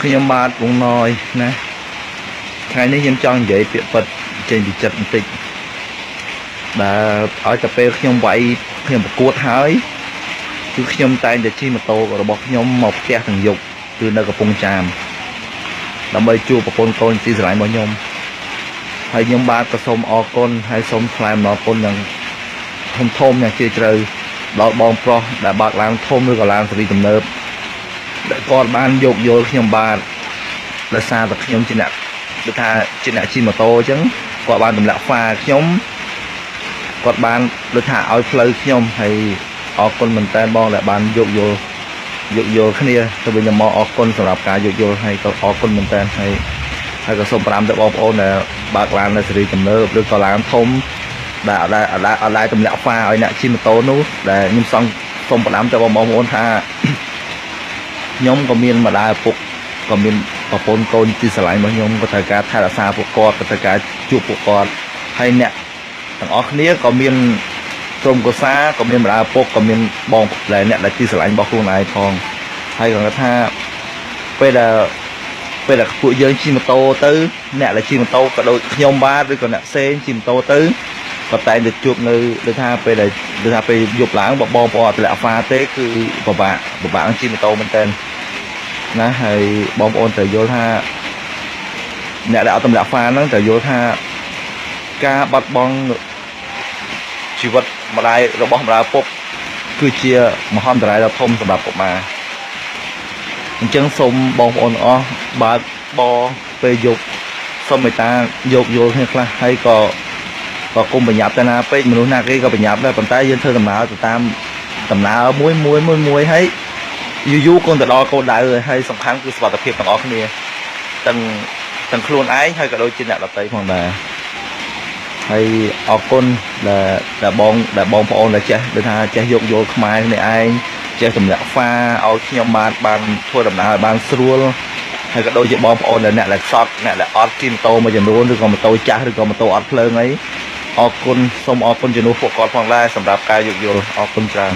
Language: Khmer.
ខ្ញុំបាទវងណយណាថ្ងៃនេះខ្ញុំចង់និយាយពាក្យពិតចេញពីចិត្តបន្តិចដែលឲ្យតែពេលខ្ញុំវាយខ្ញុំប្រកួតហើយគឺខ្ញុំតែងតែជិះម៉ូតូរបស់ខ្ញុំមកផ្ទះទាំងយប់គឺនៅកំពង់ចាមដើម្បីជួបប្រពន្ធកូនទីស្រឡាញ់របស់ខ្ញុំហើយខ្ញុំបាទក៏សូមអរគុណហើយសូមថ្លែងអំណរគុណយ៉ាងធំយ៉ាងជ្រាលជ្រៅដល់បងប្រុសដែលបើកឡានធំឬក៏ឡានសេរីទំនើបដែលគាត់បានយកយល់ខ្ញុំបាទដោយសារតែខ្ញុំជាអ្នកគឺថាជាអ្នកជិះម៉ូតូអញ្ចឹងគាត់បានទម្លាក់ហ្វាខ្ញុំគាត់បានដូចថាឲ្យផ្លូវខ្ញុំហើយអរគុណមែនតើបងដែលបានយកយល់គ្នាទៅវិញមកអរគុណសម្រាប់ការយកយល់ហើយក៏អរគុណមែនតើហើយក៏សូមប្រាំទៅបងប្អូនដែលបើកឡាននៅសេរីទំនើបឬក៏ឡានធំដែលអត់ដែលទម្លាក់ហ្វាឲ្យអ្នកជិះម៉ូតូនោះដែលខ្ញុំសូមប្រាំទៅបងប្អូនថាខ្ញុំក៏មានម្ដាយឪពុកក៏មានប្រពន្ធកូនទីស្រឡាញ់របស់ខ្ញុំក៏ត្រូវការថែរក្សាពួកគាត់ក៏ត្រូវការជួបពួកគាត់ហើយអ្នកទាំងអស់គ្នាក៏មានក្រុមគ្រួសារក៏មានម្ដាយឪពុកក៏មានបងដែលអ្នកដែលទីស្រឡាញ់របស់ខ្លួនឯងផងហើយក៏គាត់ថាពេលដែលពួកយើងជិះម៉ូតូទៅអ្នកដែលជិះម៉ូតូក៏ដូចខ្ញុំបាទឬក៏អ្នកផ្សេងជិះម៉ូតូទៅក៏តែងតែជួបនៅដូចថាពេលយប់ឡើងបងប្អូនអត់ទម្លាក់ហ្វាទេគឺពិបាកជិះម៉ូតូមែនតើណាហើយបងប្អូនត្រូវយល់ថាអ្នកដែលអត់ទម្លាក់ហ្វាហ្នឹងត្រូវយល់ថាការបាត់បង់ជីវិតម្ដាយរបស់ម្ដាយឪពុកគឺជាមហន្តរាយដ៏ធំសម្រាប់កុមារអញ្ចឹងសូមបងប្អូនអស់បើកបរពេលយប់សូមមេត្តាយកយល់គ្នាខ្លះហើយក៏គុំប្រញាប់ទៅណាពេកមនុស្សណាគេក៏ប្រញាប់ដែរប៉ុន្តែយើងធ្វើដំណើរទៅតាមដំណើរមួយហើយយូរៗគង់ទៅដល់គោលដៅហើយសំខាន់គឺសុខភាពទាំងអស់គ្នាទាំងខ្លួនឯងហើយក៏ដូចជាអ្នកដទៃផងដែរហើយអរគុណដែលបងប្អូនដែលចេះយកយល់ខ្មែរគ្នាឯងចេះទម្លាក់ហ្វាឲ្យខ្ញុំបានធ្វើដំណើរឲ្យបានស្រួលហើយក៏ដូចជាបងប្អូនដែលអ្នកដែលសត់អ្នកដែលអត់ជិះម៉ូតូមួយចំនួនឬក៏ម៉ូតូចាស់ឬក៏ម៉ូតូអត់ភ្លើងអីអរគុណសូមអរគុណជំនួសពួកគាត់ផងដែរសម្រាប់ការយកយល់អរគុណច្រើន